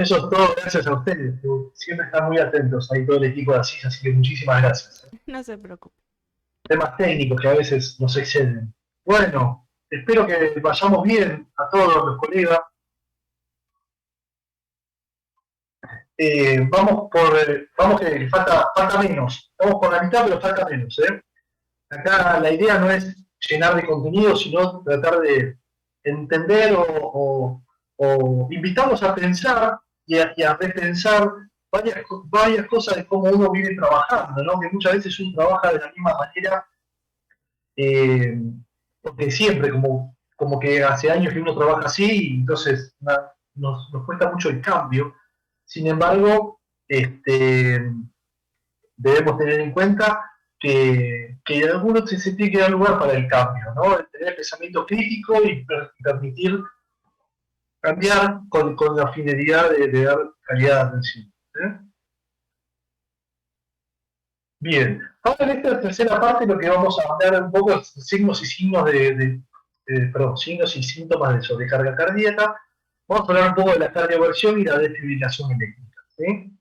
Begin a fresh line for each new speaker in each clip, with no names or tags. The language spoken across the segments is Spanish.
Eso es todo gracias a ustedes. Siempre están muy atentos ahí todo el equipo de Asís, así que muchísimas gracias.
No se preocupe.
Temas técnicos que a veces nos exceden. Bueno, espero que vayamos bien a todos los colegas. Vamos que falta menos. Estamos por la mitad, pero falta menos. Acá la idea no es llenar de contenido, sino tratar de entender o invitarlos a pensar y a repensar varias cosas de cómo uno viene trabajando, ¿no? Que muchas veces uno trabaja de la misma manera, eh, porque siempre, como que hace años que uno trabaja así, y entonces nos cuesta mucho el cambio. Sin embargo, debemos tener en cuenta que en algunos se tiene que dar lugar para el cambio, ¿no? Tener pensamiento crítico y permitir cambiar con la finalidad de dar calidad de atención. Bien, ahora en esta tercera parte lo que vamos a hablar un poco es signos perdón, signos y síntomas de sobrecarga cardíaca. Vamos a hablar un poco de la cardioversión y la desfibrilación eléctrica. ¿Sí?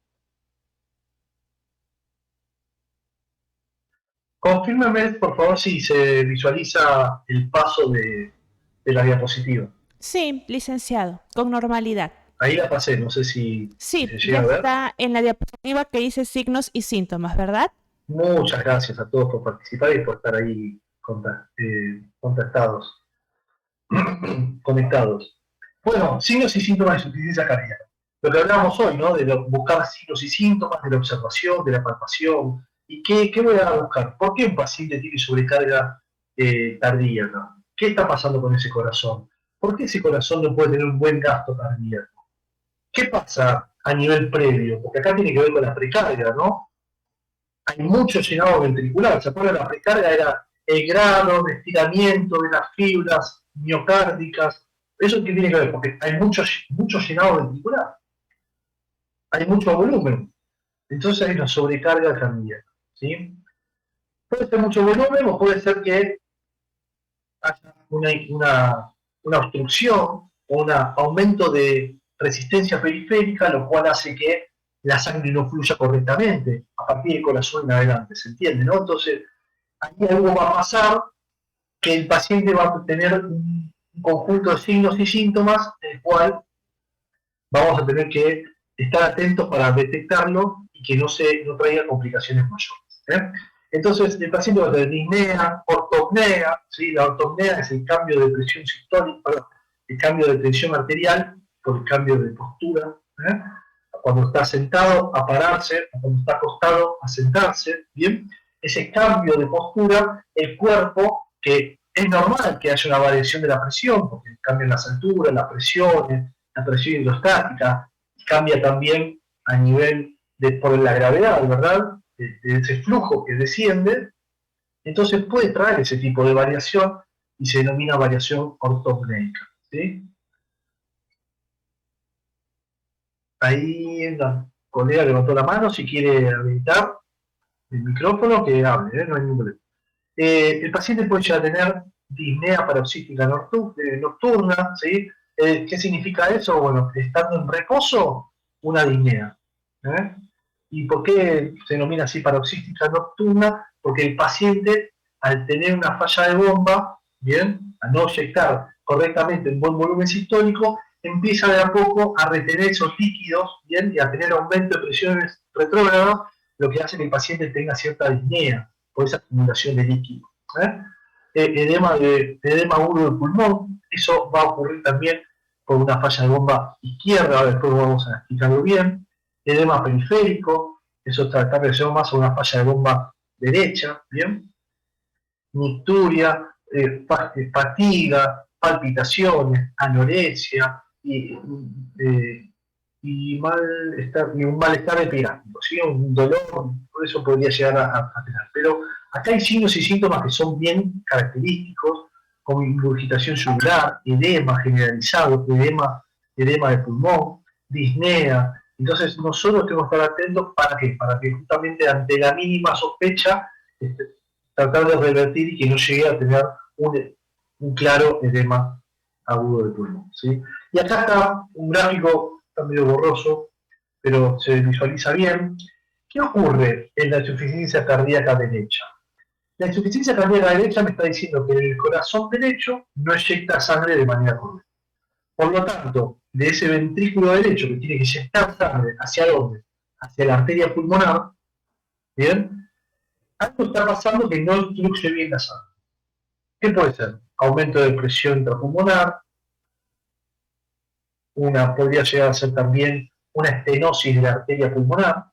Confírmeme, por favor, si se visualiza el paso de la diapositiva.
Sí, licenciado, con normalidad.
Ahí la pasé, no sé si se
Sí, ya
llega a ver.
está en la diapositiva que dice signos y síntomas, ¿verdad?
Muchas gracias a todos por participar y por estar ahí contactados, conectados. Bueno, signos y síntomas de insuficiencia cardíaca. Lo que hablábamos hoy, ¿no? Buscar signos y síntomas, de la observación, de la palpación. ¿Y qué voy a buscar? ¿Por qué un paciente tiene sobrecarga cardíaca? ¿Qué está pasando con ese corazón? ¿Por qué ese corazón no puede tener un buen gasto cardíaco? ¿Qué pasa a nivel previo? Porque acá tiene que ver con la precarga, ¿no? Hay mucho llenado ventricular. ¿Se acuerdan? La precarga era el grado de estiramiento de las fibras miocárdicas. ¿Eso qué tiene que ver? Porque hay mucho llenado ventricular. Hay mucho volumen. Entonces hay una sobrecarga cardíaca. ¿Sí? Puede ser mucho volumen o puede ser que haya una obstrucción o un aumento de resistencia periférica, lo cual hace que la sangre no fluya correctamente a partir del corazón en adelante, ¿se entiende? ¿No? Entonces, ahí algo va a pasar que el paciente va a tener un conjunto de signos y síntomas, el cual vamos a tener que estar atentos para detectarlo y que no traiga complicaciones mayores. Entonces, el paciente va a tener disnea, ortopnea, ¿sí? La ortopnea es el cambio de presión sistólica, perdón, el cambio de tensión arterial por el cambio de postura. ¿eh? Cuando está sentado, a pararse, cuando está acostado, a sentarse. Bien, ese cambio de postura, el cuerpo, que es normal que haya una variación de la presión, porque cambian las alturas, las presiones, la presión hidrostática, cambia también a nivel por la gravedad, ¿verdad? De ese flujo que desciende, entonces puede traer ese tipo de variación y se denomina variación ortopneica. ¿Sí? Ahí la colega levantó la mano, si quiere habilitar el micrófono, que hable, no hay ningún problema. El paciente puede ya tener disnea paroxística nocturna, ¿sí? ¿Qué significa eso? Bueno, estando en reposo, una disnea. ¿eh? ¿Y por qué se denomina así paroxística nocturna? Porque el paciente, al tener una falla de bomba, ¿bien? Al no inyectar correctamente un buen volumen sistólico, empieza de a poco a retener esos líquidos, ¿bien? Y a tener aumento de presiones retrógradas, lo que hace que el paciente tenga cierta disnea por esa acumulación de líquido. ¿eh? Edema agudo del pulmón, eso va a ocurrir también por una falla de bomba izquierda, después vamos a explicarlo bien. Edema periférico, eso está relacionado más a una falla de bomba derecha, ¿bien? Nicturia, fatiga, palpitaciones, anorexia y un malestar epigráfico, ¿sí? Un dolor, por eso podría llegar a tener. Pero acá hay signos y síntomas que son bien característicos, como ingurgitación yugular, edema generalizado, edema de pulmón, disnea. Entonces nosotros tenemos que estar atentos para qué, para que justamente ante la mínima sospecha tratar de revertir y que no llegue a tener un claro edema agudo de pulmón. ¿Sí? Y acá está un gráfico está medio borroso, pero se visualiza bien. ¿Qué ocurre en la insuficiencia cardíaca derecha? La insuficiencia cardíaca derecha me está diciendo que el corazón derecho no eyecta sangre de manera correcta. Por lo tanto, de ese ventrículo derecho que tiene que eyectar sangre, ¿hacia dónde? Hacia la arteria pulmonar, ¿bien? Algo está pasando que no fluye bien la sangre. ¿Qué puede ser? Aumento de presión intrapulmonar, podría llegar a ser también una estenosis de la arteria pulmonar.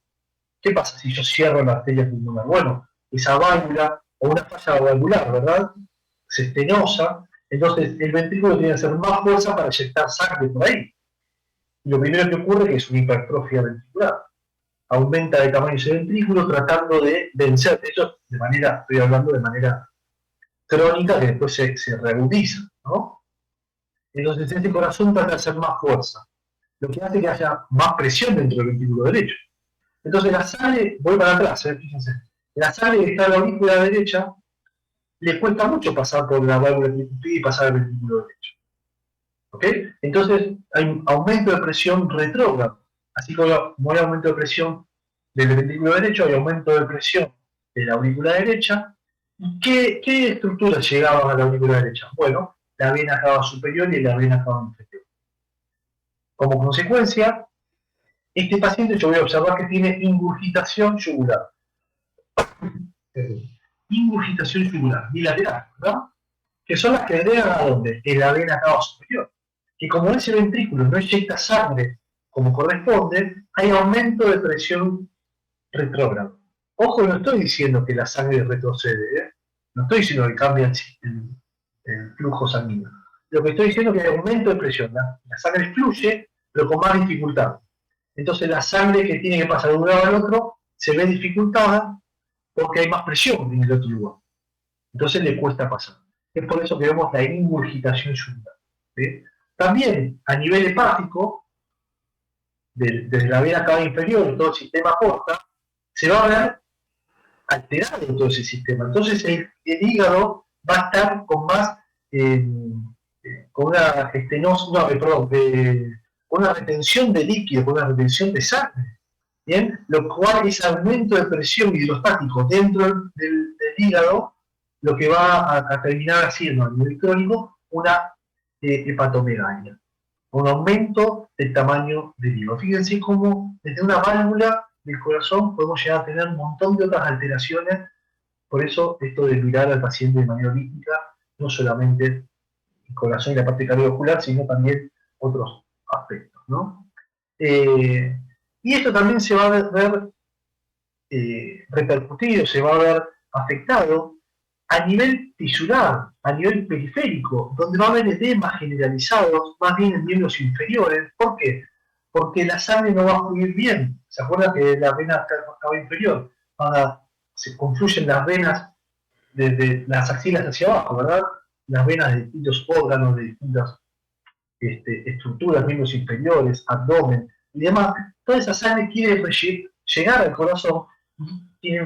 ¿Qué pasa si yo cierro la arteria pulmonar? Bueno, esa válvula, o una falla valvular, ¿verdad? Se estenosa, entonces el ventrículo tiene que hacer más fuerza para eyectar sangre por ahí. Y lo primero que ocurre es que es una hipertrofia ventricular. Aumenta de tamaño ese ventrículo tratando de vencer. Eso estoy hablando de manera crónica que después se reagudiza, ¿no? Entonces este corazón trata de hacer más fuerza, lo que hace que haya más presión dentro del ventrículo derecho. Entonces la sangre, voy para atrás, fíjense, la sangre que está en la aurícula derecha le cuesta mucho pasar por la válvula tricuspide y pasar al ventrículo derecho. ¿Ok? Entonces hay un aumento de presión retrógrado. Así como hay aumento de presión del ventrículo derecho, hay aumento de presión de la aurícula derecha. ¿Y qué estructuras llegaban a la aurícula derecha? Bueno, la vena cava superior y la vena cava inferior. Como consecuencia, este paciente yo voy a observar que tiene ingurgitación yugular. Ingurgitación yugular, bilateral, ¿verdad? Que son las que drenan a dónde? En la vena cava superior. Que como ese ventrículo no eyecta sangre como corresponde, hay aumento de presión retrógrada. Ojo, no estoy diciendo que la sangre retrocede, ¿eh? No estoy diciendo que cambia el flujo sanguíneo. Lo que estoy diciendo es que hay aumento de presión. La sangre fluye, pero con más dificultad. Entonces la sangre que tiene que pasar de un lado al otro se ve dificultada porque hay más presión en el otro lugar. Entonces le cuesta pasar. Es por eso que vemos la ingurgitación yugular. ¿Sí? También a nivel hepático, desde la vena cava inferior, todo el sistema porta, se va a ver alterado todo ese sistema. Entonces el hígado va a estar con más, con una estenosis, con una retención de líquido, con una retención de sangre. ¿Bien? Lo cual es aumento de presión hidrostático dentro del hígado, lo que va a terminar haciendo a nivel crónico una hepatomegalia, un aumento del tamaño del hígado. Fíjense cómo desde una válvula del corazón podemos llegar a tener un montón de otras alteraciones. Por eso esto de mirar al paciente de manera holística, no solamente el corazón y la parte cardiovascular, sino también otros aspectos, ¿no? Y esto también se va a ver repercutido, se va a ver afectado a nivel tisular, a nivel periférico, donde va a haber edemas generalizados, más bien en miembros inferiores. ¿Por qué? Porque la sangre no va a fluir bien. ¿Se acuerdan que la vena cava inferior se confluyen las venas desde las axilas hacia abajo, ¿verdad? Las venas de distintos órganos, de distintas estructuras, miembros inferiores, abdomen y demás. Toda esa sangre quiere llegar al corazón y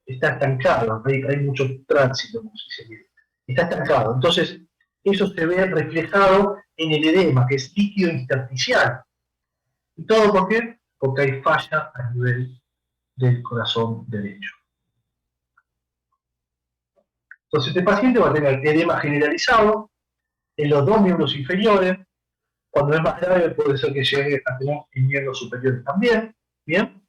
está estancado, hay mucho tránsito, como se dice. Está estancado. Entonces, eso se ve reflejado en el edema, que es líquido intersticial. ¿Y todo por qué? Porque hay falla a nivel del corazón derecho. Entonces, este paciente va a tener edema generalizado en los dos miembros inferiores. Cuando es más grave, puede ser que llegue a tener en miembros superiores también. ¿Bien?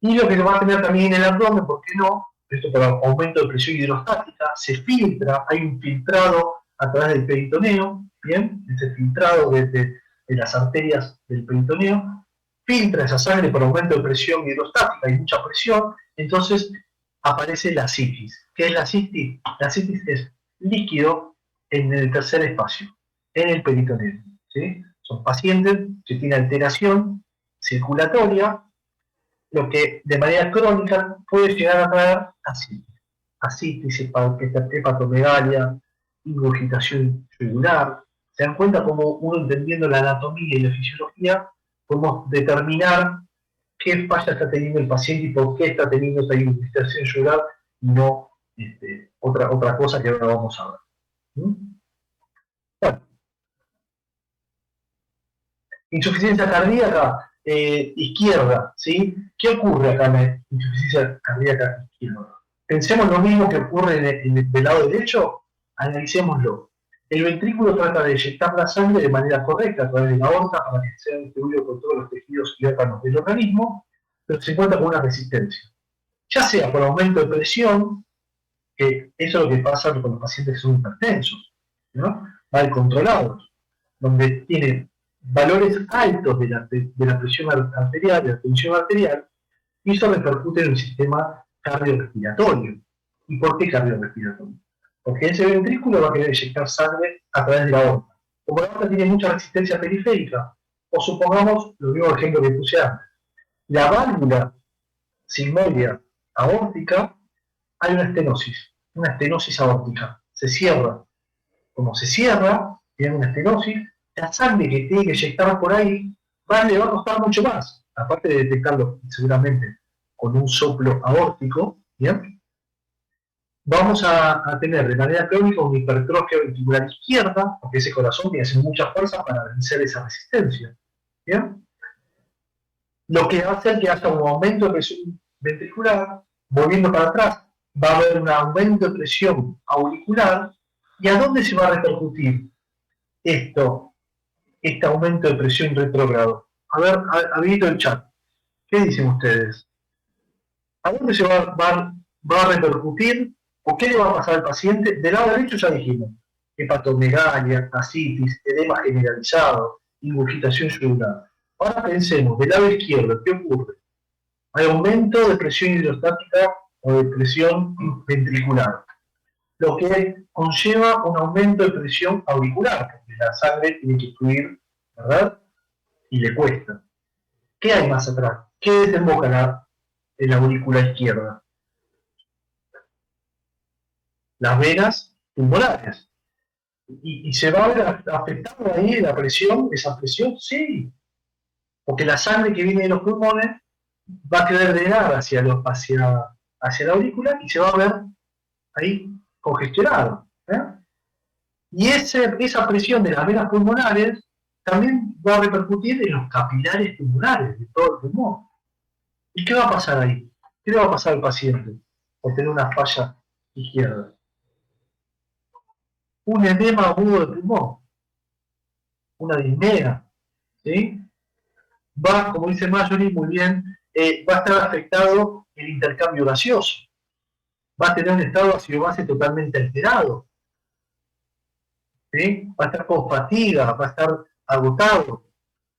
Y lo que va a tener también en el abdomen, ¿por qué no? Esto por aumento de presión hidrostática, se filtra, hay un filtrado a través del peritoneo, ¿bien? Ese filtrado de las arterias del peritoneo, filtra esa sangre por aumento de presión hidrostática, hay mucha presión, entonces aparece la citis. ¿Qué es la citis? La citis es líquido en el tercer espacio, en el peritoneo, ¿sí? Son pacientes que tienen alteración circulatoria, lo que de manera crónica puede llegar a traer asitis, hepatomegalia, ingurgitación yugular. Se dan cuenta cómo uno, entendiendo la anatomía y la fisiología, podemos determinar qué falla está teniendo el paciente y por qué está teniendo esta ingurgitación yugular y no otra cosa que ahora vamos a ver. Bueno, Insuficiencia cardíaca izquierda, ¿sí? ¿Qué ocurre acá en la insuficiencia cardíaca izquierda? Pensemos lo mismo que ocurre del lado derecho, analicémoslo. El ventrículo trata de inyectar la sangre de manera correcta a través de la aorta para que sea distribuido por todos los tejidos y órganos del organismo, pero se encuentra con una resistencia. Ya sea por aumento de presión, que eso es lo que pasa con los pacientes que son hipertensos, ¿no? Mal controlados, donde tienen valores altos de la presión arterial, de la tensión arterial, y eso repercute en el sistema cardiorrespiratorio. ¿Y por qué cardiorrespiratorio? Porque ese ventrículo va a querer inyectar sangre a través de la aorta. Como la aorta tiene mucha resistencia periférica, o supongamos, lo mismo ejemplo que puse antes, la válvula sigmoidea aórtica, hay una estenosis aórtica, se cierra. Como se cierra, tiene una estenosis, la sangre que tiene que inyectar por ahí le va a costar mucho más, aparte de detectarlo seguramente con un soplo aórtico, ¿bien? Vamos a tener de manera crónica una hipertrofia ventricular izquierda, porque ese corazón tiene que hacer mucha fuerza para vencer esa resistencia, ¿bien? Lo que va a hacer que haya un aumento de presión ventricular, volviendo para atrás, va a haber un aumento de presión auricular. ¿Y a dónde se va a repercutir este aumento de presión retrógrado? A ver, habilito el chat. ¿Qué dicen ustedes? ¿A dónde se va a repercutir o qué le va a pasar al paciente? Del lado derecho ya dijimos, hepatomegalia, ascitis, edema generalizado, ingurgitación celular. Ahora pensemos, del lado izquierdo, ¿qué ocurre? Hay aumento de presión hidrostática o de presión ventricular, lo que conlleva un aumento de presión auricular, porque la sangre tiene que fluir, ¿verdad? Y le cuesta. ¿Qué hay más atrás? ¿Qué desemboca en la aurícula izquierda? Las venas pulmonares. ¿Y se va a ver afectada ahí la presión, esa presión? Sí, porque la sangre que viene de los pulmones va a querer drenar hacia la aurícula y se va a ver ahí congestionado. Y esa presión de las venas pulmonares también va a repercutir en los capilares pulmonares de todo el pulmón. ¿Y qué va a pasar ahí? ¿Qué le va a pasar al paciente por tener una falla izquierda? Un edema agudo de pulmón, una disnea, ¿sí? Va, como dice Marjorie muy bien, va a estar afectado el intercambio gaseoso, va a tener un estado ácido-base totalmente alterado, ¿sí? Va a estar con fatiga, va a estar agotado,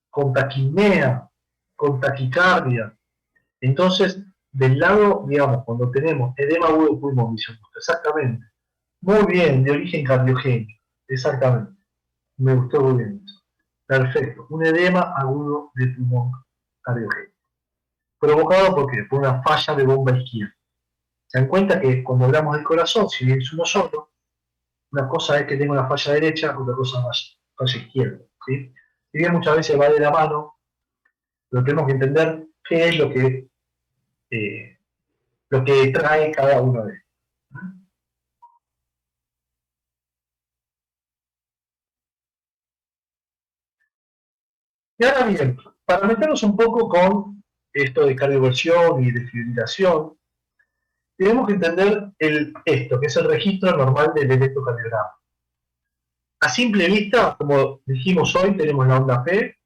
con taquimea, con taquicardia. Entonces, del lado, digamos, cuando tenemos edema agudo de pulmón, dice usted, exactamente, muy bien, de origen cardiogénico, exactamente, me gustó muy bien eso. Perfecto, un edema agudo de pulmón cardiogénico. ¿Provocado por qué? Por una falla de bomba izquierda. Se dan cuenta que cuando hablamos del corazón, si bien es uno solo, una cosa es que tenga una falla derecha, otra cosa es falla izquierda. ¿Sí? Si bien muchas veces va de la mano, pero tenemos que entender qué es lo que trae cada uno de ellos. Y ahora bien, para meternos un poco con esto de cardioversión y de fibrilación, tenemos que entender esto, que es el registro normal del electrocardiograma. A simple vista, como dijimos hoy, tenemos la onda P,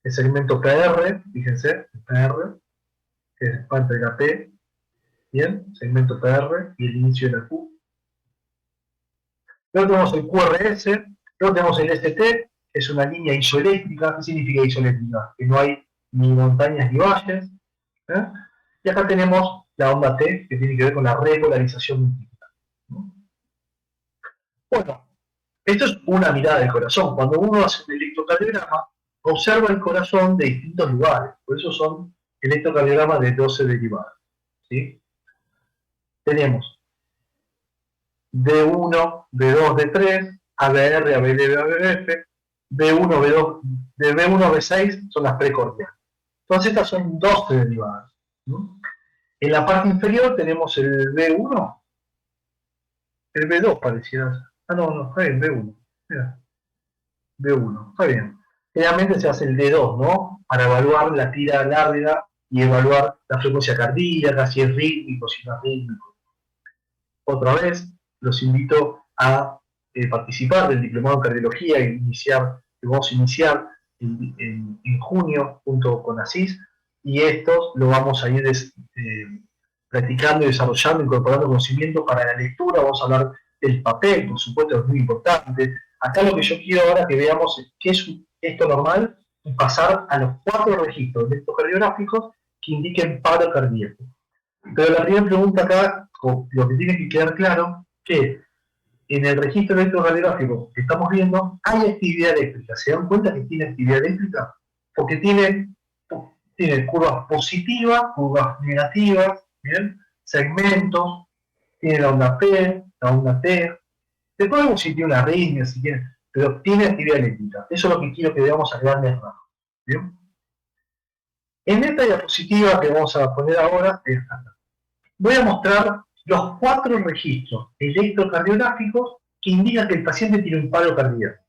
el segmento PR, fíjense, el PR, que es parte de la P, bien, segmento PR y el inicio de la Q. Luego tenemos el QRS, luego tenemos el ST, que es una línea isoeléctrica. ¿Qué significa isoeléctrica? Que no hay ni montañas ni valles. ¿Eh? Y acá tenemos la onda T, que tiene que ver con la repolarización ventricular. Bueno, esto es una mirada del corazón. Cuando uno hace un electrocardiograma, observa el corazón de distintos lugares. Por eso son electrocardiogramas de 12 derivadas. ¿Sí? Tenemos D1, D2, D3, ABR, ABL, ABF, B1, B2, de B1 a B6 son las precordiales. Todas estas son 12 derivadas. ¿No? En la parte inferior tenemos el B1, el B2 pareciera. Ah, no, está bien, B1. Mira, B1, está bien. Generalmente se hace el D2, ¿no? Para evaluar la tira larga y evaluar la frecuencia cardíaca, si es rítmico, si no es rítmico. Otra vez, los invito a participar del diplomado en cardiología que vamos a iniciar en junio junto con ASIS, y estos lo vamos a ir practicando y desarrollando, incorporando conocimiento para la lectura. Vamos a hablar del papel, por supuesto, es muy importante. Acá lo que yo quiero ahora que veamos es qué es esto normal y pasar a los 4 registros electrocardiográficos que indiquen paro cardíaco. Pero la primera pregunta acá, lo que tiene que quedar claro, que en el registro electrocardiográfico que estamos viendo hay actividad eléctrica. ¿Se dan cuenta que tiene actividad eléctrica? Porque tiene curvas positivas, curvas negativas, ¿bien? Segmentos, tiene la onda P, la onda T. Después vemos si tiene una arritmia, si tiene, pero tiene actividad eléctrica. Eso es lo que quiero que veamos a grandes rasgos. ¿Bien? En esta diapositiva que vamos a poner ahora, voy a mostrar los 4 registros electrocardiográficos que indican que el paciente tiene un paro cardíaco.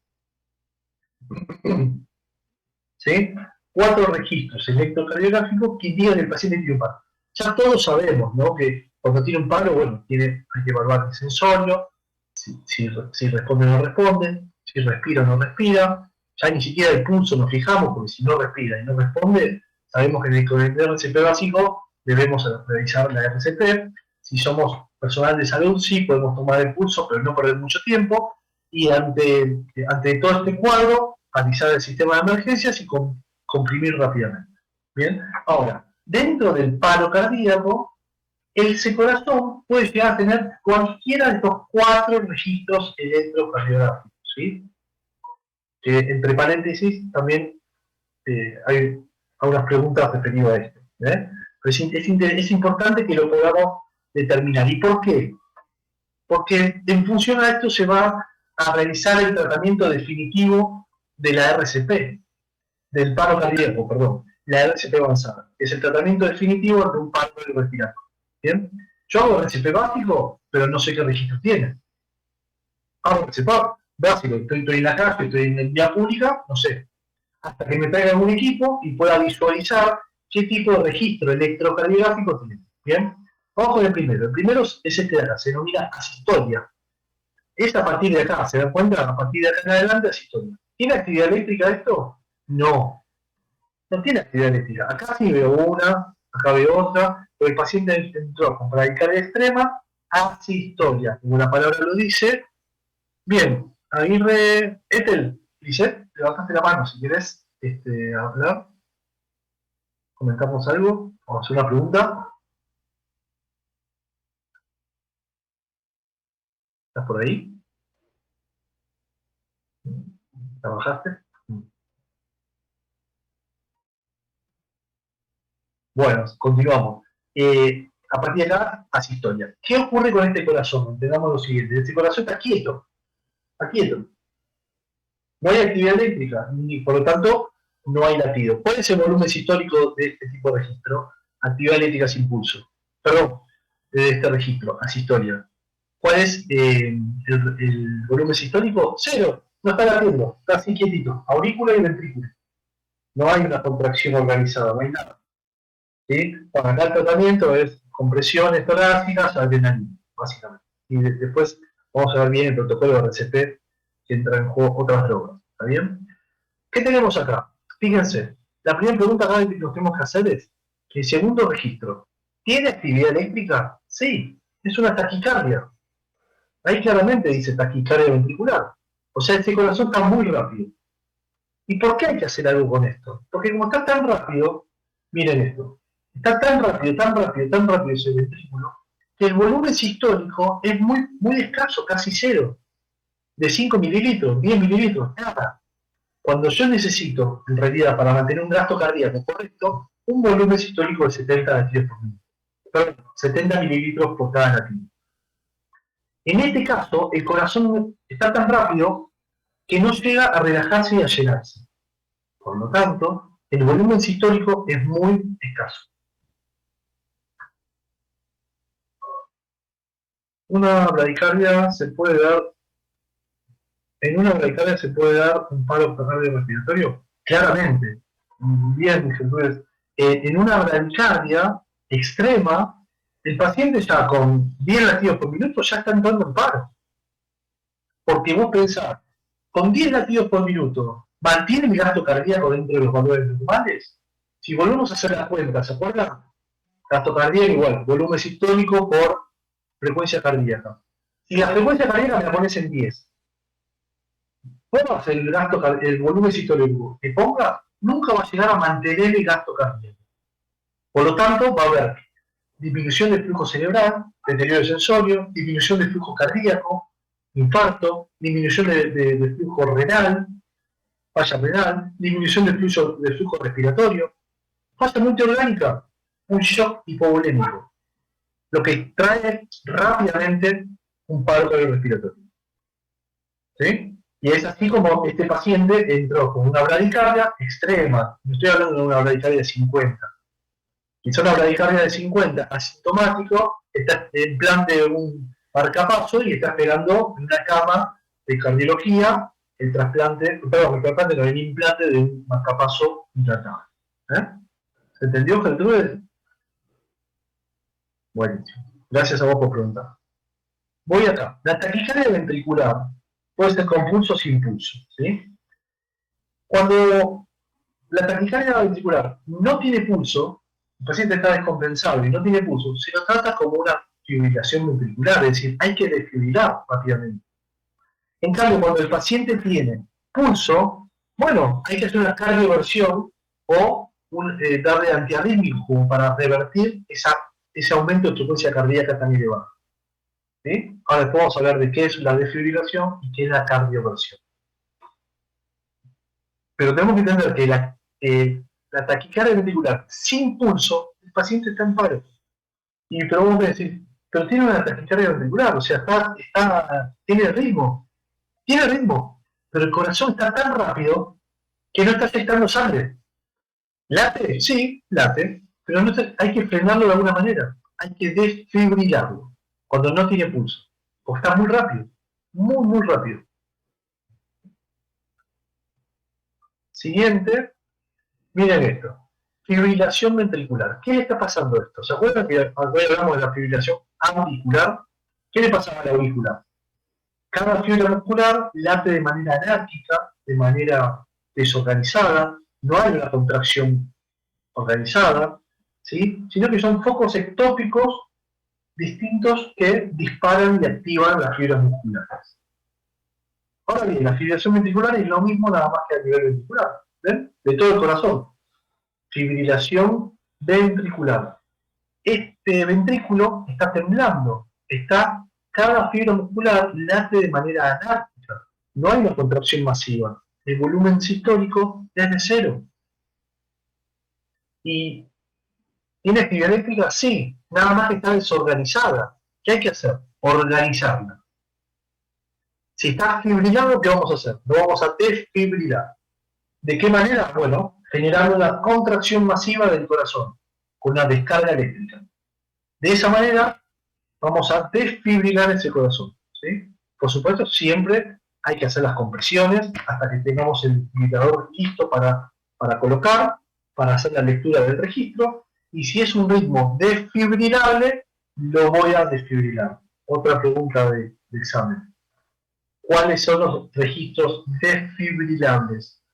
¿Sí? 4 registros electrocardiográficos que indican que el paciente tiene un paro. Ya todos sabemos, ¿no?, que cuando tiene un paro, bueno, hay que evaluar el sensorio, si responde o no responde, si respira o no respira. Ya ni siquiera el pulso nos fijamos, porque si no respira y no responde, sabemos que con el RCP básico debemos revisar la RCP. Si somos personal de salud, sí podemos tomar el pulso, pero no perder mucho tiempo. Y ante todo este cuadro, analizar el sistema de emergencias y comprimir rápidamente. Bien, ahora, dentro del paro cardíaco, el corazón puede llegar a tener cualquiera de estos 4 registros electrocardiográficos, ¿sí? Entre paréntesis, también hay algunas preguntas referidas a esto. Pero es importante que lo podamos determinar. ¿Y por qué? Porque en función a esto se va a realizar el tratamiento definitivo de la RCP, del paro cardíaco, perdón, la RCP avanzada. Es el tratamiento definitivo de un paro respiratorio. ¿Bien? Yo hago RCP básico, pero no sé qué registro tiene. Hago RCP básico, estoy en la calle, estoy en vía pública, no sé. Hasta que me traigan un equipo y pueda visualizar qué tipo de registro electrocardiográfico tiene. ¿Bien? Vamos con el primero. El primero es este de acá, se denomina asistolia. Es a partir de acá, ¿se dan cuenta? A partir de acá en adelante, asistolia. ¿Tiene actividad eléctrica esto? No. No tiene actividad eléctrica. Acá sí veo una, acá veo otra, pero el paciente entró con bradicardia extrema, asistolia, como la palabra lo dice. Bien, Aguirre, Ethel, Lisette, levantaste la mano si querés hablar, comentamos algo, o hacer una pregunta. ¿Estás por ahí? ¿Trabajaste? Bueno, continuamos. A partir de acá, asistolia. ¿Qué ocurre con este corazón? Entendamos lo siguiente. Este corazón está quieto. Está quieto. No hay actividad eléctrica, y por lo tanto, no hay latido. ¿Cuál es el volumen sistólico de este tipo de registro? Actividad eléctrica sin pulso. Perdón, de este registro, asistolia. ¿Cuál es el volumen sistólico? Cero. No está latiendo, está así quietito. Aurícula y ventrícula. No hay una contracción organizada, no hay nada. ¿Sí? Para acá el tratamiento es compresiones torácicas, adrenalina, básicamente. Y después vamos a ver bien el protocolo de RCP, que entra en juego otras drogas. ¿Está bien? ¿Qué tenemos acá? Fíjense, la primera pregunta acá que nos tenemos que hacer es, el segundo registro, ¿tiene actividad eléctrica? Sí, es una taquicardia. Ahí claramente dice taquicardia ventricular. O sea, este corazón está muy rápido. ¿Y por qué hay que hacer algo con esto? Porque como está tan rápido, miren esto, está tan rápido, tan rápido, tan rápido ese ventrículo, que el volumen sistólico es muy, muy escaso, casi cero, de 5 mililitros, 10 mililitros, nada. Cuando yo necesito, en realidad, para mantener un gasto cardíaco correcto, un volumen sistólico de 70 latidos por minuto. Perdón, 70 mililitros por cada latido. En este caso, el corazón está tan rápido que no llega a relajarse y a llenarse. Por lo tanto, el volumen sistólico es muy escaso. Una bradicardia se puede dar, en una bradicardia se puede dar un paro cardiorrespiratorio. Claramente. Bien, entonces, en una bradicardia extrema, el paciente ya con 10 latidos por minuto ya está entrando en paro. Porque vos pensás, con 10 latidos por minuto, ¿mantiene el gasto cardíaco dentro de los valores normales? Si volvemos a hacer la cuenta, ¿se acuerdan? Gasto cardíaco igual, volumen sistólico por frecuencia cardíaca. Si la frecuencia cardíaca me la pones en 10, pongas el volumen sistólico que pongas, nunca va a llegar a mantener el gasto cardíaco. Por lo tanto, va a haber disminución del flujo cerebral, deterioro sensorio, disminución del flujo cardíaco, infarto, disminución del flujo renal, falla renal, disminución del flujo respiratorio, falla multiorgánica, un shock hipovolémico, lo que trae rápidamente un paro cardiorrespiratorio. ¿Sí? Y es así como este paciente entró con una bradicardia extrema. No estoy hablando de una bradicardia de 50. Quizá una bradicardia de 50 asintomático, está en plan de un marcapaso y está esperando en una cama de cardiología el trasplante no, el implante de un marcapaso implantable. ¿Se entendió, Gertrude? Buenísimo. Gracias a vos por preguntar. Voy acá. La taquicardia ventricular puede ser con pulso o sin pulso. ¿Sí? Cuando la taquicardia ventricular no tiene pulso, el paciente está descompensado y no tiene pulso, se lo trata como una fibrilación ventricular, es decir, hay que desfibrilar rápidamente. En cambio, cuando el paciente tiene pulso, bueno, hay que hacer una cardioversión o darle antiarrítmico como para revertir ese aumento de frecuencia cardíaca tan elevada. ¿Sí? Ahora después vamos a hablar de qué es la desfibrilación y qué es la cardioversión. Pero tenemos que entender que la taquicardia ventricular sin pulso, el paciente está en paro. Pero vos me decís, pero tiene una taquicardia ventricular, o sea, tiene ritmo, pero el corazón está tan rápido que no está afectando sangre. ¿Late? Sí, late, pero hay que frenarlo de alguna manera, hay que desfibrilarlo cuando no tiene pulso, porque está muy rápido, muy rápido. Siguiente, miren esto, fibrilación ventricular. ¿Qué le está pasando a esto? ¿Se acuerdan que hoy hablamos de la fibrilación auricular? ¿Qué le pasa a la auricular? Cada fibra muscular late de manera anárquica, de manera desorganizada, no hay una contracción organizada, ¿sí? Sino que son focos ectópicos distintos que disparan y activan las fibras musculares. Ahora bien, la fibrilación ventricular es lo mismo nada más que a nivel ventricular, ¿ven? De todo el corazón. Fibrilación ventricular. Este ventrículo está temblando, cada fibra muscular late de manera anárquica, no hay una contracción masiva, el volumen sistólico es de 0. ¿Y tiene actividad eléctrica? Sí, nada más que está desorganizada. ¿Qué hay que hacer? Organizarla. Si está fibrilado, ¿qué vamos a hacer? Lo vamos a desfibrilar. ¿De qué manera? Bueno, generando una contracción masiva del corazón, con una descarga eléctrica. De esa manera, vamos a desfibrilar ese corazón. ¿Sí? Por supuesto, siempre hay que hacer las compresiones hasta que tengamos el desfibrilador listo para colocar, para hacer la lectura del registro, y si es un ritmo desfibrilable, lo voy a desfibrilar. Otra pregunta de examen. ¿Cuáles son los registros desfibrilables?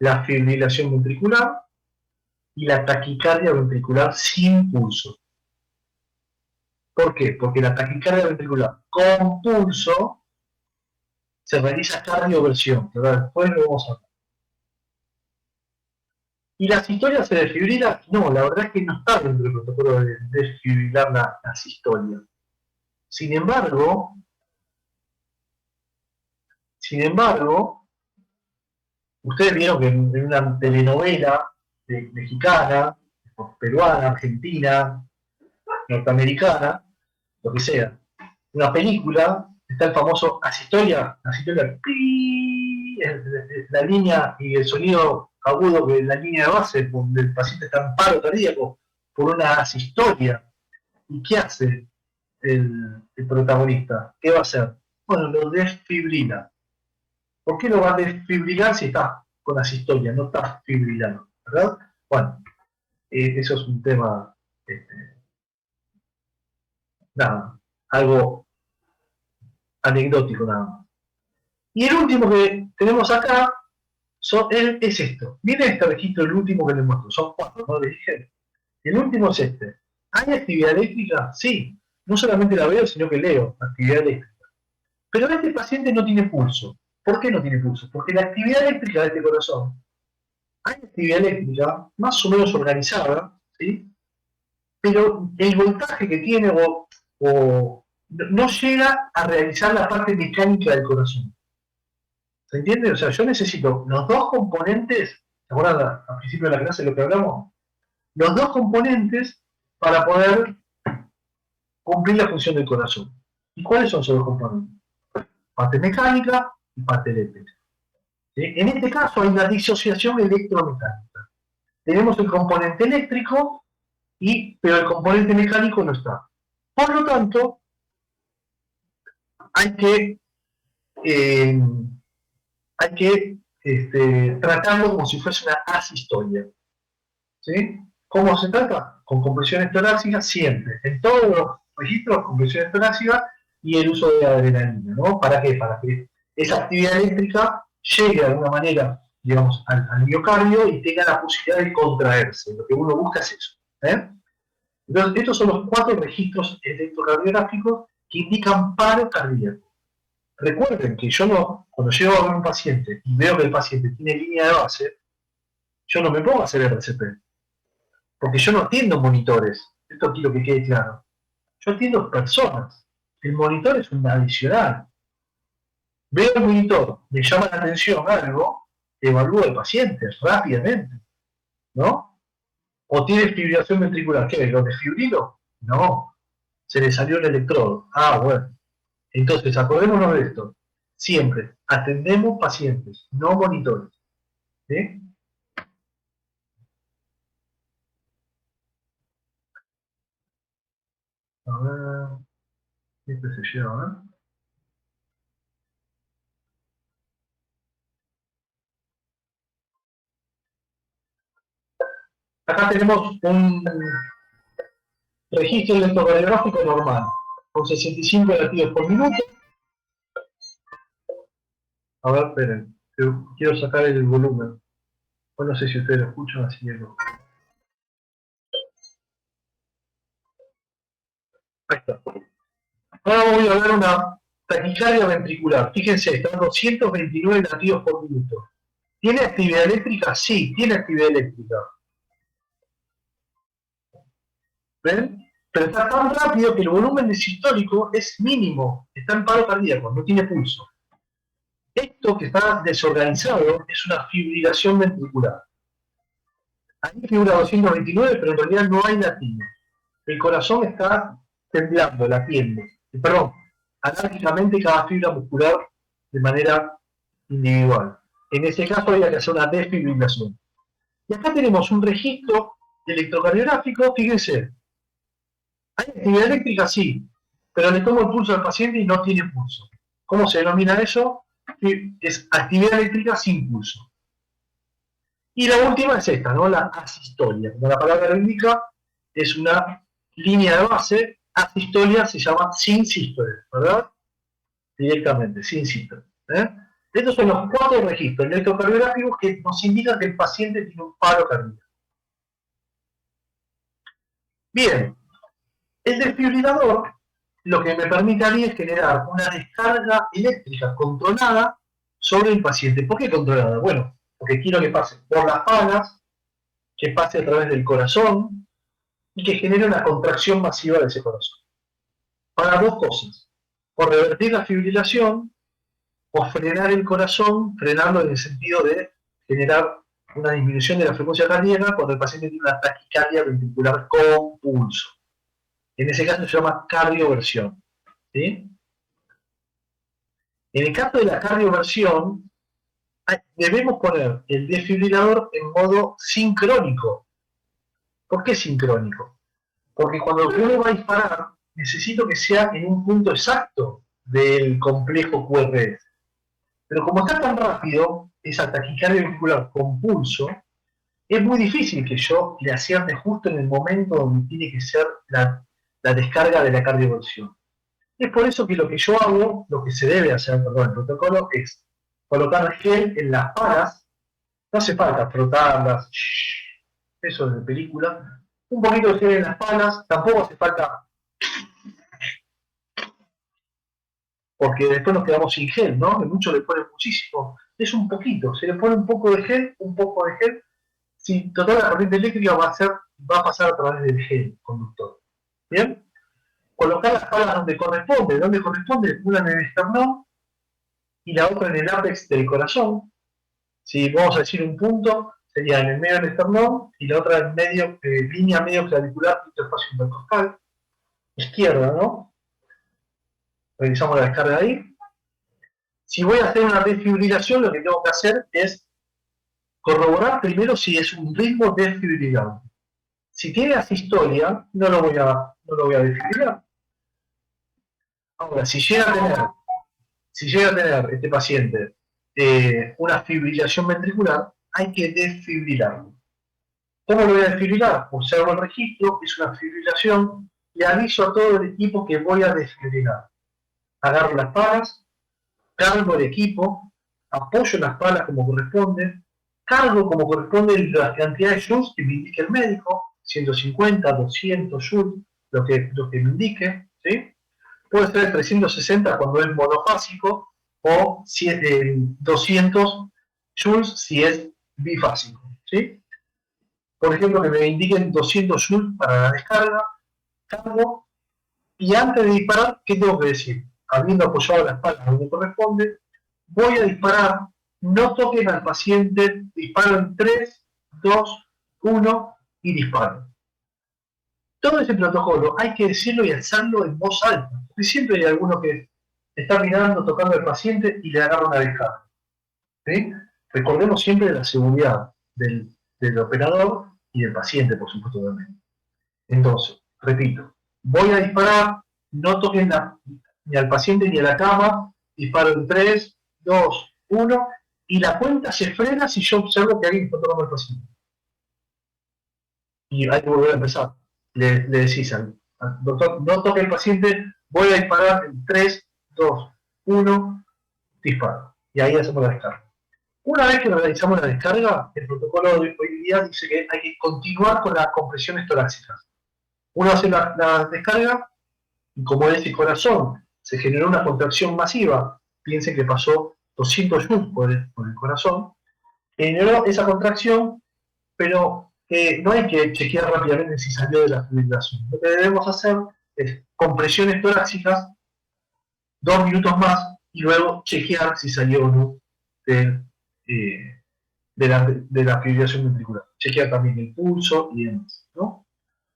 La fibrilación ventricular y la taquicardia ventricular sin pulso. ¿Por qué? Porque la taquicardia ventricular con pulso se realiza cardioversión, ¿verdad? Después lo vamos a ver. ¿Y la sistolia se desfibrila? No, la verdad es que no está dentro del protocolo de desfibrilar la sistolia. Sin embargo, ustedes vieron que en una telenovela mexicana, peruana, argentina, norteamericana, lo que sea, una película, está el famoso asistolia, la línea y el sonido agudo que la línea de base, donde el paciente está en paro cardíaco por una asistolia. ¿Y qué hace el protagonista? ¿Qué va a hacer? Bueno, lo desfibrila. ¿Por qué lo va a desfibrilar si está con asistolia, no está fibrilado, ¿verdad? Bueno, eso es un tema, nada, algo anecdótico nada más. Y el último que tenemos acá es esto. Miren este registro, el último que les muestro. Son 4, ¿no? Les dije. El último es este. ¿Hay actividad eléctrica? Sí. No solamente la veo, sino que leo actividad eléctrica. Pero este paciente no tiene pulso. ¿Por qué no tiene pulso? Porque la actividad eléctrica de este corazón, hay actividad eléctrica más o menos organizada, ¿sí? Pero el voltaje que tiene no llega a realizar la parte mecánica del corazón. ¿Se entiende? O sea, yo necesito los dos componentes, ¿se acuerdan al principio de la clase de lo que hablamos? Los dos componentes para poder cumplir la función del corazón. ¿Y cuáles son esos dos componentes? Parte mecánica y parte eléctrica. ¿Sí? En este caso hay una disociación electromecánica. Tenemos el componente eléctrico, pero el componente mecánico no está. Por lo tanto, hay que tratarlo como si fuese una asistolia. ¿Sí? ¿Cómo se trata? Con compresiones torácicas siempre. En todos los registros, compresiones torácicas y el uso de adrenalina, ¿no? ¿Para qué? Para que esa actividad eléctrica llegue de alguna manera, digamos, al miocardio y tenga la posibilidad de contraerse. Lo que uno busca es eso. Entonces, estos son los 4 registros electrocardiográficos que indican paro cardíaco. Recuerden que yo no, cuando llego a ver a un paciente y veo que el paciente tiene línea de base, yo no me pongo a hacer RCP. Porque yo no atiendo monitores. Esto quiero que quede claro. Yo atiendo personas. El monitor es un adicional. Veo el monitor, me llama la atención algo, evalúo al paciente rápidamente. ¿No? ¿O tiene fibrilación ventricular? ¿Qué? ¿Lo desfibrilo? No. Se le salió el electrodo. Ah, bueno. Entonces, acordémonos de esto. Siempre atendemos pacientes, no monitores. ¿Sí? A ver. Este se lleva, ¿eh? Acá tenemos un registro electrocardiográfico normal, con 65 latidos por minuto. A ver, esperen, quiero sacar el volumen. Pues no sé si ustedes lo escuchan, así que no. Ahí está. Ahora voy a ver una taquicardia ventricular. Fíjense, están 229 latidos por minuto. ¿Tiene actividad eléctrica? Sí, tiene actividad eléctrica. ¿Ven? Pero está tan rápido que el volumen disistólico es mínimo. Está en paro cardíaco, no tiene pulso. Esto que está desorganizado es una fibrilación ventricular. Ahí figura 229, pero en realidad no hay latido. El corazón está temblando, latiendo. Perdón, anárquicamente cada fibra muscular de manera individual. En ese caso habría que hacer una desfibrilación. Y acá tenemos un registro electrocardiográfico, fíjense. ¿Hay actividad eléctrica? Sí, pero le tomo el pulso al paciente y no tiene pulso. ¿Cómo se denomina eso? Es actividad eléctrica sin pulso. Y la última es esta, ¿no? La asistolia. Como la palabra lo indica, es una línea de base. Asistolia se llama sin sístole, ¿verdad? Directamente, sin sístole. Estos son los 4 registros electrocardiográficos que nos indican que el paciente tiene un paro cardíaco. Bien, el desfibrilador lo que me permite a mí es generar una descarga eléctrica controlada sobre el paciente. ¿Por qué controlada? Bueno, porque quiero que pase por las palas, que pase a través del corazón y que genere una contracción masiva de ese corazón. Para 2 cosas. O revertir la fibrilación o frenar el corazón, frenarlo en el sentido de generar una disminución de la frecuencia cardíaca cuando el paciente tiene una taquicardia ventricular con pulso. En ese caso se llama cardioversión. ¿Sí? En el caso de la cardioversión, debemos poner el desfibrilador en modo sincrónico. ¿Por qué sincrónico? Porque cuando uno va a disparar, necesito que sea en un punto exacto del complejo QRS. Pero como está tan rápido, esa taquicardia ventricular con pulso, es muy difícil que yo le acierte justo en el momento donde tiene que ser la descarga de la cardioversión. Es por eso que lo que yo hago, lo que se debe hacer, perdón, el protocolo, es colocar gel en las palas. No hace falta frotarlas, eso es de película. Un poquito de gel en las palas, tampoco hace falta, porque después nos quedamos sin gel, ¿no? Que muchos le ponen muchísimo. Es un poquito, se le pone un poco de gel, un poco de gel. Si total la corriente eléctrica va a pasar a través del gel conductor. ¿Bien? Colocar las palas donde corresponde, una en el esternón y la otra en el ápex del corazón. Si vamos a decir un punto, sería en el medio del esternón y la otra en medio, línea medio clavicular, interfacio intercostal, izquierda, ¿no? Revisamos la descarga ahí. Si voy a hacer una desfibrilación, lo que tengo que hacer es corroborar primero si es un ritmo desfibrilado. Si tiene asistolia, no lo voy a desfibrilar. Ahora, si llega a tener este paciente una fibrilación ventricular, hay que desfibrilarlo. ¿Cómo lo voy a desfibrilar? Observo el registro, es una fibrilación, y aviso a todo el equipo que voy a desfibrilar. Agarro las palas, cargo el equipo, apoyo las palas como corresponde, cargo como corresponde la cantidad de joules que me indique el médico, 150, 200 joules, lo que me indique, ¿sí? Puede ser 360 cuando es monofásico o 200 joules si es bifásico, ¿sí? Por ejemplo, que me indiquen 200 joules para la descarga, cargo, y antes de disparar, ¿qué tengo que decir? Habiendo apoyado la espalda donde corresponde, voy a disparar, no toquen al paciente, disparo en 3, 2, 1 y disparo. Todo ese protocolo hay que decirlo y alzarlo en voz alta, porque siempre hay alguno que está mirando, tocando al paciente y le agarra una descarga. ¿Sí? Recordemos siempre la seguridad del operador y del paciente, por supuesto, también. Entonces, repito, voy a disparar, no toquen ni al paciente ni a la cama, disparo en 3, 2, 1, y la cuenta se frena si yo observo que alguien está tocando al paciente. Y hay que volver a empezar. Le decís al doctor, no toque al paciente, voy a disparar en 3, 2, 1, disparo. Y ahí hacemos la descarga. Una vez que realizamos la descarga, el protocolo de hoy día dice que hay que continuar con las compresiones torácicas. Uno hace la descarga y como es el corazón, se generó una contracción masiva, piensen que pasó 200 joules por el corazón, generó esa contracción, pero no hay que chequear rápidamente si salió de la fibrilación. Lo que debemos hacer es compresiones torácicas, 2 minutos más, y luego chequear si salió o no de, de la fibrilación ventricular. Chequear también el pulso y demás, ¿no?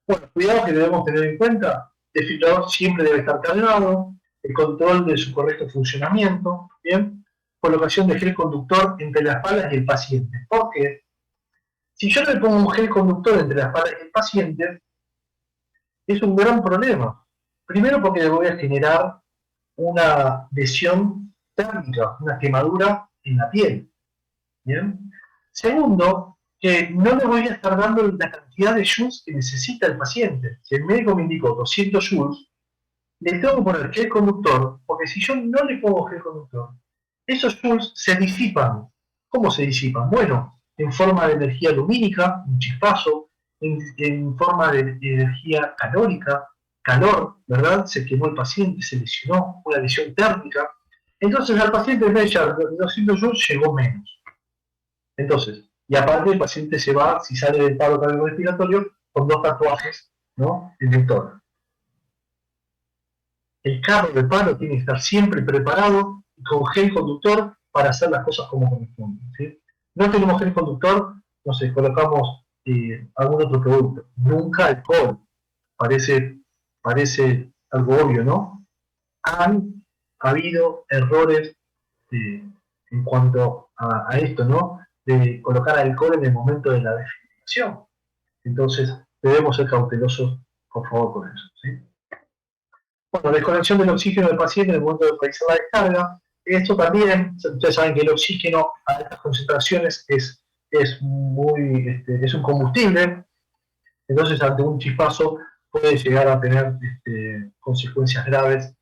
Bueno, cuidados que debemos tener en cuenta: el desfibrilador siempre debe estar cargado, el control de su correcto funcionamiento, ¿bien? Colocación de gel conductor entre las palas y el paciente. ¿Por qué? Si yo le pongo un gel conductor entre las palas y el paciente, es un gran problema. Primero porque le voy a generar una lesión térmica, una quemadura en la piel. ¿Bien? Segundo, que no le voy a estar dando la cantidad de joules que necesita el paciente. Si el médico me indicó 200 joules, le tengo que poner gel conductor, porque si yo no le pongo gel conductor, esos joules se disipan. ¿Cómo se disipan? Bueno, en forma de energía lumínica, un chispazo, en forma de energía calórica, calor, ¿verdad? Se quemó el paciente, se lesionó, una lesión térmica. Entonces al paciente en vez de echar 200 joules llegó menos. Entonces, y aparte el paciente se va, si sale del paro cardiorrespiratorio, con 2 tatuajes, ¿no?, en el tórax. El carro de paro tiene que estar siempre preparado y con gel conductor para hacer las cosas como corresponden, ¿sí? No tenemos gel conductor, no sé, colocamos algún otro producto. Nunca alcohol. Parece algo obvio, ¿no? Han habido errores en cuanto a esto, ¿no? De colocar alcohol en el momento de la desfibrilación. Entonces, debemos ser cautelosos, por favor, con eso, ¿sí? Bueno, desconexión del oxígeno del paciente en el momento de realizar la descarga. Esto también, ustedes saben que el oxígeno a estas concentraciones es un combustible, entonces ante un chispazo puede llegar a tener consecuencias graves,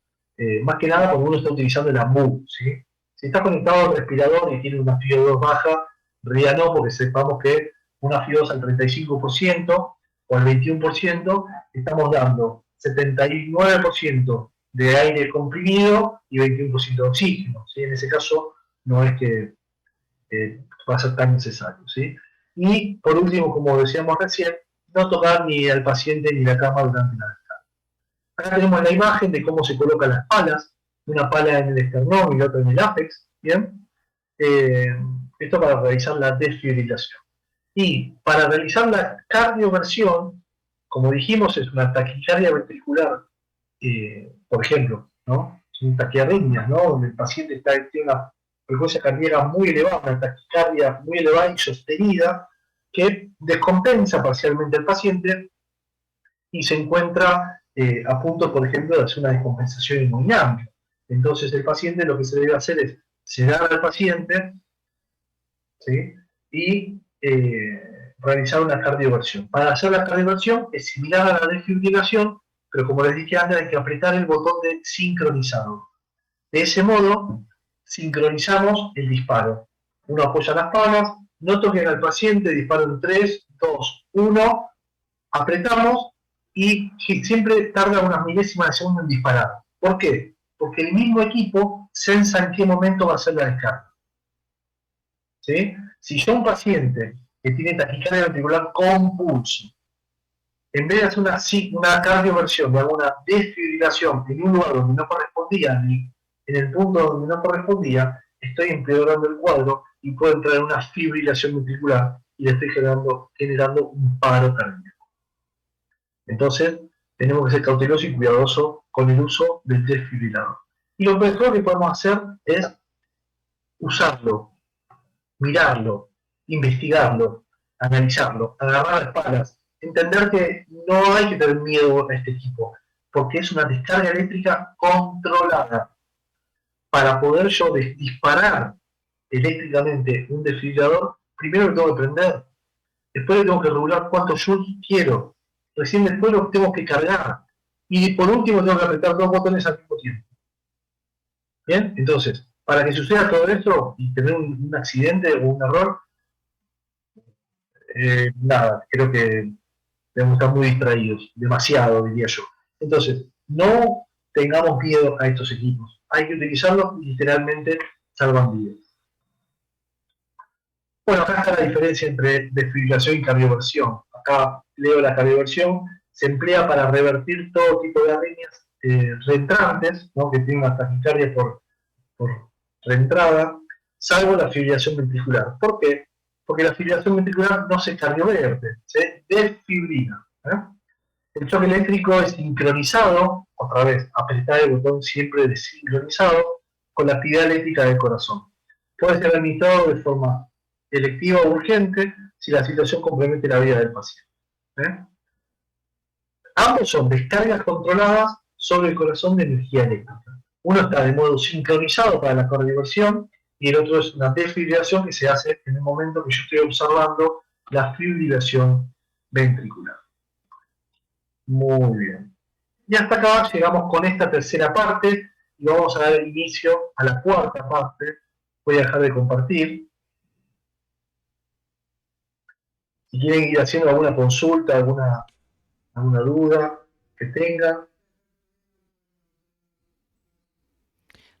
más que nada cuando uno está utilizando el AMBU, ¿sí? Si está conectado al respirador y tiene una FIO2 baja, en realidad no, porque sepamos que una FIO2 al 35% o al 21%, estamos dando 79% de aire comprimido y 21% de oxígeno, ¿sí? En ese caso no es que va a ser tan necesario, ¿sí? Y por último, como decíamos recién, no tocar ni al paciente ni la cama durante la descarga. Acá tenemos la imagen de cómo se colocan las palas, una pala en el esternón y la otra en el ápex, ¿bien? Eh, Esto para realizar la desfibrilación. Y para realizar la cardioversión, como dijimos, es una taquicardia ventricular, por ejemplo, ¿no? Son taquiarritmias, ¿no? Donde el paciente tiene una frecuencia cardíaca muy elevada, una taquicardia muy elevada y sostenida, que descompensa parcialmente al paciente y se encuentra a punto, por ejemplo, de hacer una descompensación hemodinámica. Entonces el paciente lo que se debe hacer es sedar al paciente, ¿sí? Y realizar una cardioversión. Para hacer la cardioversión es similar a la desfibrilación, pero como les dije antes, hay que apretar el botón de sincronizado. De ese modo, sincronizamos el disparo. Uno apoya las palmas, no toquen al paciente, disparo en 3, 2, 1, apretamos y siempre tarda unas milésimas de segundo en disparar. ¿Por qué? Porque el mismo equipo sensa en qué momento va a ser la descarga. ¿Sí? Si yo a un paciente que tiene taquicardia ventricular con pulso, en vez de hacer una cardioversión, de alguna desfibrilación en un lugar donde no correspondía, ni en el punto donde no correspondía, estoy empeorando el cuadro y puedo entrar en una fibrilación ventricular y le estoy generando un paro cardíaco. Entonces, tenemos que ser cautelosos y cuidadosos con el uso del desfibrilador. Y lo mejor que podemos hacer es usarlo, mirarlo, investigarlo, analizarlo, agarrar las palas, entender que no hay que tener miedo a este equipo, porque es una descarga eléctrica controlada. Para poder yo disparar eléctricamente un desfibrilador, primero lo tengo que prender, después le tengo que regular cuántos joules quiero, recién después lo tengo que cargar, y por último tengo que apretar dos botones al mismo tiempo. ¿Bien? Entonces, para que suceda todo esto y tener un accidente o un error, nada, creo que debemos estar muy distraídos, demasiado diría yo. Entonces, no tengamos miedo a estos equipos, hay que utilizarlos y literalmente salvan vidas. Bueno, acá está la diferencia entre desfibrilación y cardioversión. Acá leo la cardioversión, se emplea para revertir todo tipo de arritmias reentrantes, ¿no? Que tienen una taquicardia por reentrada, salvo la fibrilación ventricular. ¿Por qué? Porque la fibrilación ventricular no se cardioverte, se desfibrila. El choque eléctrico es sincronizado, otra vez, apretar el botón siempre de sincronizado, con la actividad eléctrica del corazón. Puede ser administrado de forma electiva o urgente si la situación compromete la vida del paciente. ¿eh? Ambos son descargas controladas sobre el corazón de energía eléctrica. Uno está de modo sincronizado para la cardioversión y el otro es una desfibrilación que se hace en el momento que yo estoy observando la fibrilación ventricular. Muy bien. Y hasta acá llegamos con esta tercera parte y vamos a dar inicio a la cuarta parte. Voy a dejar de compartir. Si quieren ir haciendo alguna consulta, alguna duda que tengan.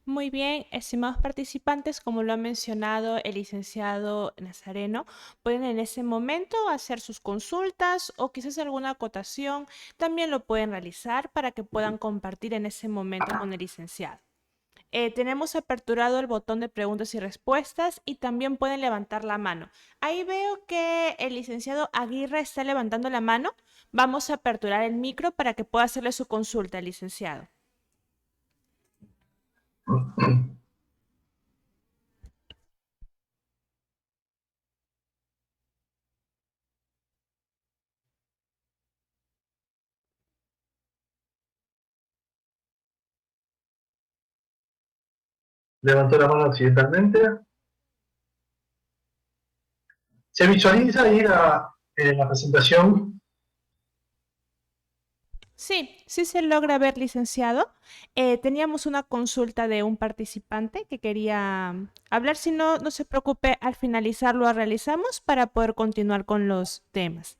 Muy bien, estimados participantes, como lo ha mencionado el licenciado Nazareno, pueden en ese momento hacer sus consultas o quizás alguna acotación, también lo pueden realizar para que puedan compartir en ese momento con el licenciado. Tenemos aperturado el botón de preguntas y respuestas y también pueden levantar la mano. Ahí veo que el licenciado Aguirre está levantando la mano. Vamos a aperturar el micro para que pueda hacerle su consulta, licenciado.
Levantó la mano accidentalmente. Se visualiza ahí en la presentación.
Sí, sí se logra ver, licenciado. Teníamos una consulta de un participante que quería hablar. Si no, no se preocupe, al finalizar lo realizamos para poder continuar con los temas.